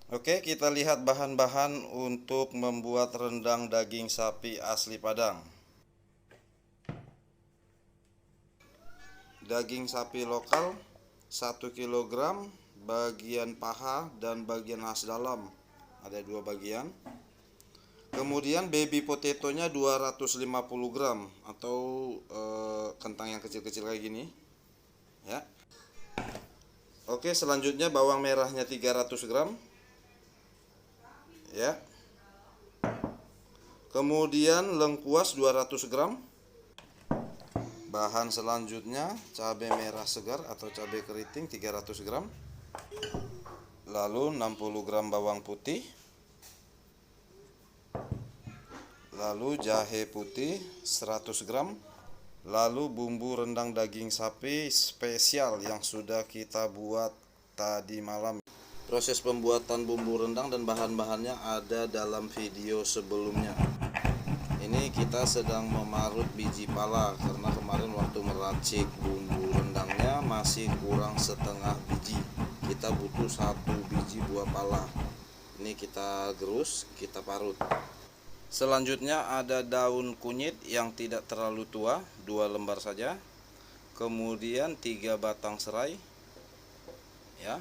Oke, kita lihat bahan-bahan untuk membuat rendang daging sapi asli Padang. Daging sapi lokal 1 kg, bagian paha dan bagian khas dalam ada 2 bagian. Kemudian baby potatonya 250 gram atau kentang yang kecil-kecil kayak gini ya. Oke, selanjutnya bawang merahnya 300 gram ya. Kemudian lengkuas 200 gram. Bahan selanjutnya cabai merah segar atau cabai keriting 300 gram. Lalu 60 gram bawang putih. Lalu jahe putih 100 gram. Lalu bumbu rendang daging sapi spesial yang sudah kita buat tadi malam. Proses pembuatan bumbu rendang dan bahan-bahannya ada dalam video sebelumnya. Ini kita sedang memarut biji pala karena kemarin waktu meracik bumbu rendangnya masih kurang setengah biji. Kita butuh 1 biji buah pala. Ini kita gerus, kita parut. Selanjutnya ada daun kunyit yang tidak terlalu tua, 2 lembar saja. Kemudian 3 batang serai ya.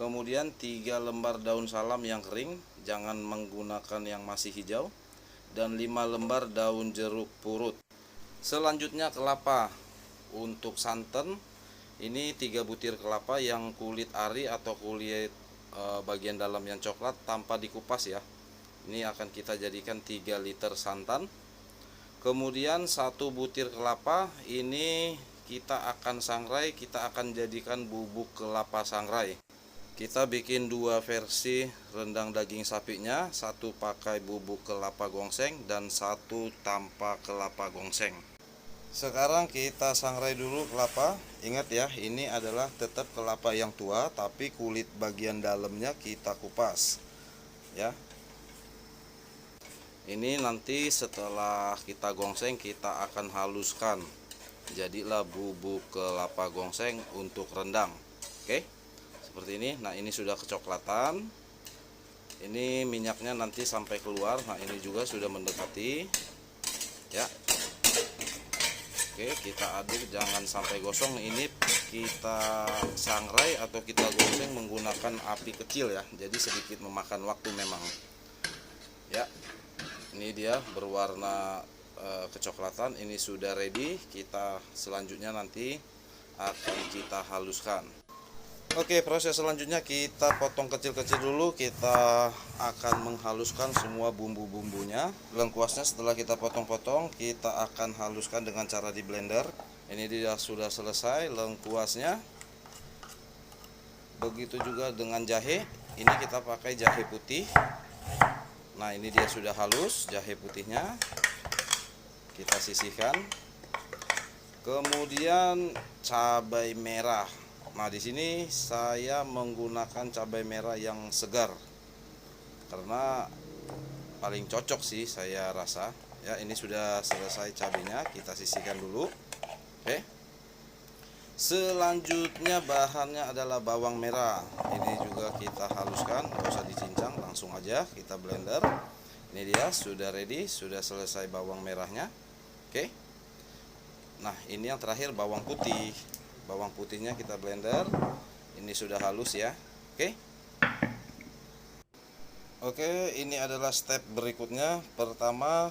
Kemudian 3 lembar daun salam yang kering, jangan menggunakan yang masih hijau. Dan 5 lembar daun jeruk purut. Selanjutnya kelapa. Untuk santan ini 3 butir kelapa yang kulit ari atau kulit bagian dalam yang coklat tanpa dikupas ya. Ini akan kita jadikan 3 liter santan. Kemudian 1 butir kelapa ini kita akan sangrai, kita akan jadikan bubuk kelapa sangrai. Kita bikin 2 versi rendang daging sapinya, 1 pakai bubuk kelapa gongseng dan 1 tanpa kelapa gongseng. Sekarang kita sangrai dulu kelapa. Ingat ya, ini adalah tetap kelapa yang tua tapi kulit bagian dalamnya kita kupas ya. Ini nanti setelah kita gongseng kita akan haluskan. Jadilah bubuk kelapa gongseng untuk rendang. Oke. Seperti ini. Nah, ini sudah kecoklatan. Ini minyaknya nanti sampai keluar. Nah, ini juga sudah mendekati ya. Oke, kita aduk jangan sampai gosong. Ini kita sangrai atau kita gongseng menggunakan api kecil ya. Jadi sedikit memakan waktu memang. Ya. Ini dia berwarna kecoklatan. Ini sudah ready. Kita selanjutnya nanti akan kita haluskan. Oke, proses selanjutnya kita potong kecil-kecil dulu. Kita akan menghaluskan semua bumbu-bumbunya. Lengkuasnya setelah kita potong-potong, kita akan haluskan dengan cara di blender. Ini dia sudah selesai lengkuasnya. Begitu juga dengan jahe. Ini kita pakai jahe putih. Nah, ini dia sudah halus jahe putihnya. Kita sisihkan. Kemudian cabai merah. Nah, di sini saya menggunakan cabai merah yang segar. Karena paling cocok sih saya rasa. Ya, ini sudah selesai cabainya, kita sisihkan dulu. Oke. Selanjutnya bahannya adalah bawang merah. Ini juga kita haluskan, nggak usah dicincang, langsung aja kita blender. Ini dia sudah ready, sudah selesai bawang merahnya. Oke. Nah, ini yang terakhir bawang putih. Bawang putihnya kita blender. Ini sudah halus ya. Oke. Oke, ini adalah step berikutnya. Pertama,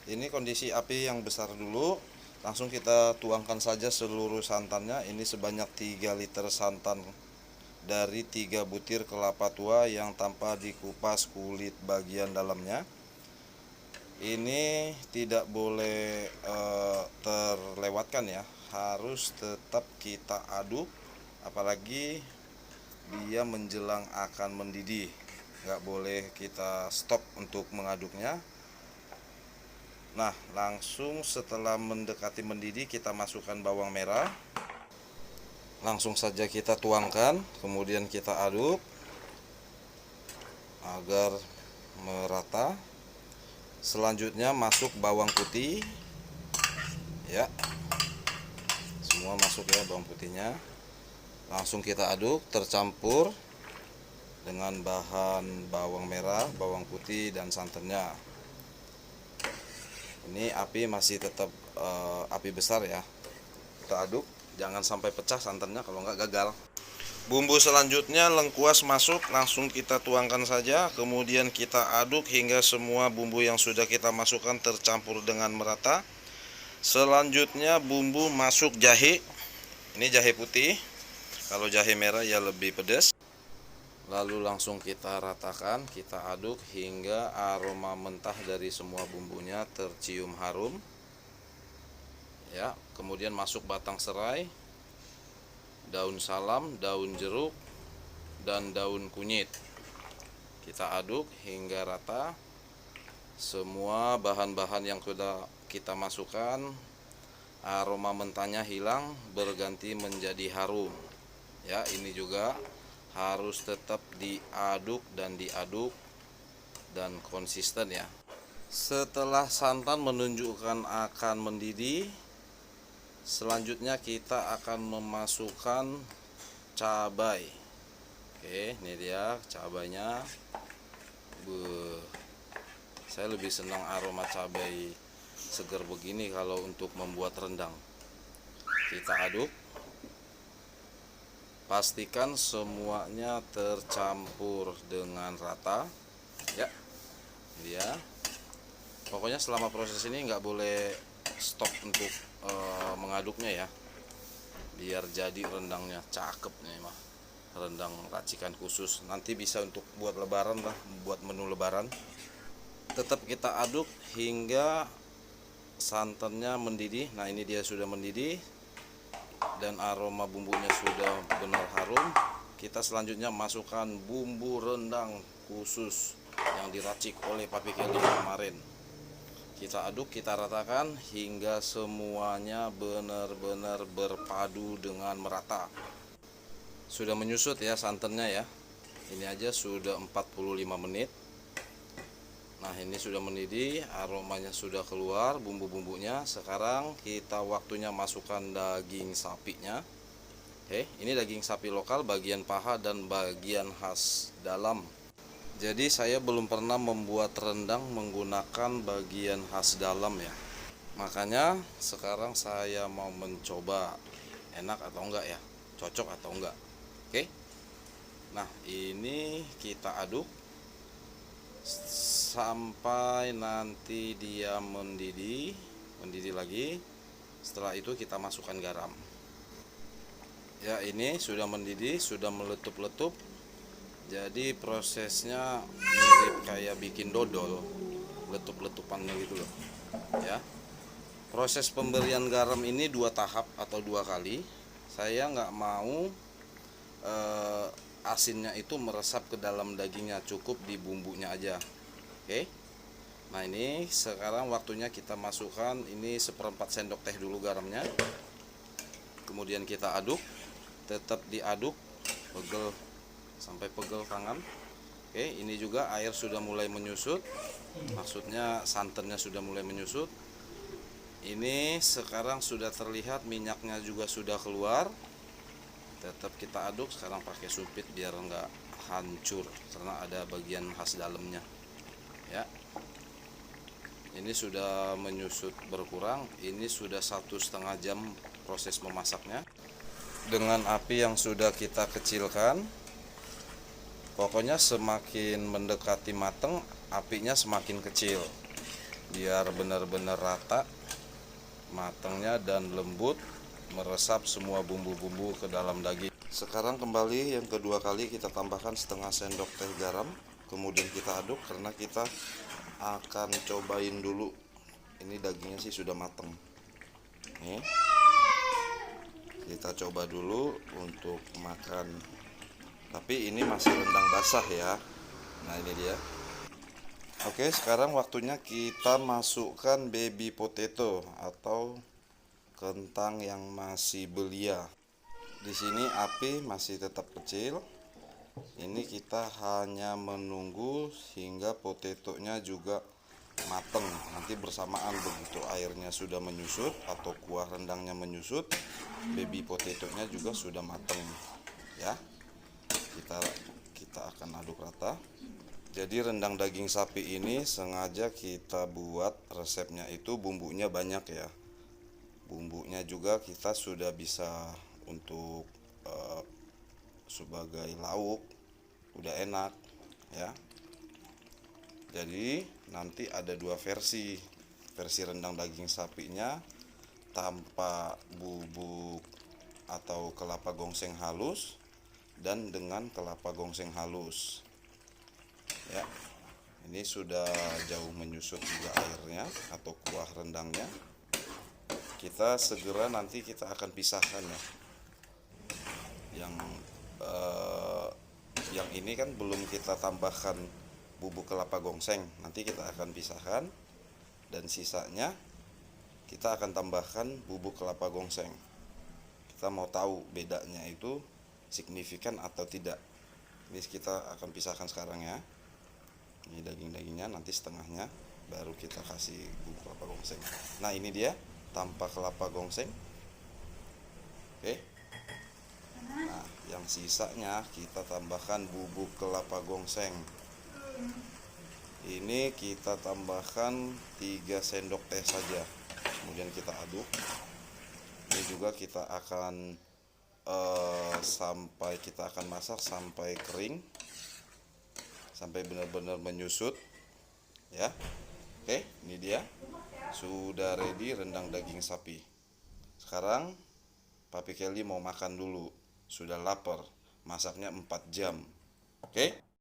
ini kondisi api yang besar dulu. Langsung kita tuangkan saja seluruh santannya. Ini sebanyak 3 liter santan dari 3 butir kelapa tua yang tanpa dikupas kulit bagian dalamnya. Ini tidak boleh terlewatkan ya. Harus tetap kita aduk, apalagi dia menjelang akan mendidih. Nggak boleh kita stop untuk mengaduknya. Nah, langsung setelah mendekati mendidih kita masukkan bawang merah. Langsung saja kita tuangkan, kemudian kita aduk agar merata. Selanjutnya masuk bawang putih. Ya. Semua masuk ya bawang putihnya. Langsung kita aduk tercampur dengan bahan bawang merah, bawang putih, dan santannya. Ini api masih tetap api besar ya. Kita aduk, jangan sampai pecah santannya, kalau nggak gagal. Bumbu selanjutnya lengkuas masuk, langsung kita tuangkan saja. Kemudian kita aduk hingga semua bumbu yang sudah kita masukkan tercampur dengan merata. Selanjutnya bumbu masuk jahe. Ini jahe putih. Kalau jahe merah ya lebih pedas. Lalu langsung kita ratakan, kita aduk hingga aroma mentah dari semua bumbunya tercium harum. Ya, kemudian masuk batang serai, daun salam, daun jeruk, dan daun kunyit. Kita aduk hingga rata. Semua bahan-bahan yang sudah kita masukkan, aroma mentahnya hilang, berganti menjadi harum. Ya, ini juga harus tetap diaduk dan konsisten ya. Setelah santan menunjukkan akan mendidih, selanjutnya kita akan memasukkan cabai. Oke, ini dia cabainya. Saya lebih senang aroma cabai segar begini kalau untuk membuat rendang. Kita aduk. Pastikan semuanya tercampur dengan rata. Ya, dia. Pokoknya selama proses ini nggak boleh stop untuk mengaduknya ya, biar jadi rendangnya cakep nih mah, rendang racikan khusus, nanti bisa untuk buat lebaran lah, buat menu lebaran. Tetap kita aduk hingga santannya mendidih. Nah, ini dia sudah mendidih dan aroma bumbunya sudah benar harum. Kita selanjutnya masukkan bumbu rendang khusus yang diracik oleh Papi Kelly kemarin. Kita aduk, kita ratakan hingga semuanya benar-benar berpadu dengan merata. Sudah menyusut ya santannya ya. Ini aja sudah 45 menit. Nah, ini sudah mendidih, aromanya sudah keluar, bumbu-bumbunya. Sekarang kita waktunya masukkan daging sapinya. Oke, ini daging sapi lokal, bagian paha dan bagian khas dalam. Jadi saya belum pernah membuat rendang menggunakan bagian khas dalam ya. Makanya sekarang saya mau mencoba enak atau enggak ya, cocok atau enggak. Oke. Nah, ini kita aduk sampai nanti dia mendidih lagi. Setelah itu kita masukkan garam. Ya, ini sudah mendidih, sudah meletup-letup. Jadi prosesnya mirip kayak bikin dodol, letup-letupannya gitu loh ya. Proses pemberian garam ini 2 tahap atau 2 kali. Saya nggak mau asinnya itu meresap ke dalam dagingnya, cukup di bumbunya aja. Oke. Nah, ini sekarang waktunya kita masukkan, ini 1/4 sendok teh dulu garamnya. Kemudian kita aduk, tetap diaduk pegel sampai pegel tangan. Oke, ini juga air sudah mulai menyusut, maksudnya santannya sudah mulai menyusut. Ini sekarang sudah terlihat minyaknya juga sudah keluar. Tetap kita aduk, sekarang pakai sumpit biar enggak hancur karena ada bagian khas dalamnya ya. Ini sudah menyusut berkurang. Ini sudah 1,5 jam proses memasaknya dengan api yang sudah kita kecilkan. Pokoknya semakin mendekati mateng, apinya semakin kecil, biar benar-benar rata matangnya dan lembut, meresap semua bumbu-bumbu ke dalam daging. Sekarang kembali yang kedua kali kita tambahkan 1/2 sendok teh garam. Kemudian kita aduk karena kita akan cobain dulu. Ini dagingnya sih sudah mateng. Nih, kita coba dulu untuk makan. Tapi ini masih rendang basah ya. Nah, ini dia. Oke, sekarang waktunya kita masukkan baby potato atau kentang yang masih belia. Di sini api masih tetap kecil. Ini kita hanya menunggu hingga potetonya juga mateng. Nanti bersamaan begitu airnya sudah menyusut atau kuah rendangnya menyusut, baby potetonya juga sudah mateng ya. Kita kita akan aduk rata. Jadi rendang daging sapi ini sengaja kita buat resepnya itu bumbunya banyak ya. Bumbunya juga kita sudah bisa untuk sebagai lauk, udah enak ya. Jadi nanti ada dua versi rendang daging sapinya tanpa bubuk atau kelapa gongseng halus dan dengan kelapa gongseng halus ya. Ini sudah jauh menyusut juga airnya atau kuah rendangnya. Kita segera nanti kita akan pisahkan ya. Yang ini kan belum kita tambahkan bubuk kelapa gongseng, nanti kita akan pisahkan, dan sisanya kita akan tambahkan bubuk kelapa gongseng. Kita mau tahu bedanya itu signifikan atau tidak. Ini kita akan pisahkan sekarang ya. Ini daging-dagingnya, nanti setengahnya baru kita kasih bubuk kelapa gongseng. Nah ini dia tanpa kelapa gongseng. Oke. Nah yang sisanya kita tambahkan bubuk kelapa gongseng. Ini kita tambahkan 3 sendok teh saja, kemudian kita aduk. Ini juga kita akan kita akan masak sampai kering, sampai benar-benar menyusut ya. Oke, ini dia sudah ready rendang daging sapi. Sekarang Papi Kelly mau makan dulu, sudah lapar, masaknya 4 jam. Oke.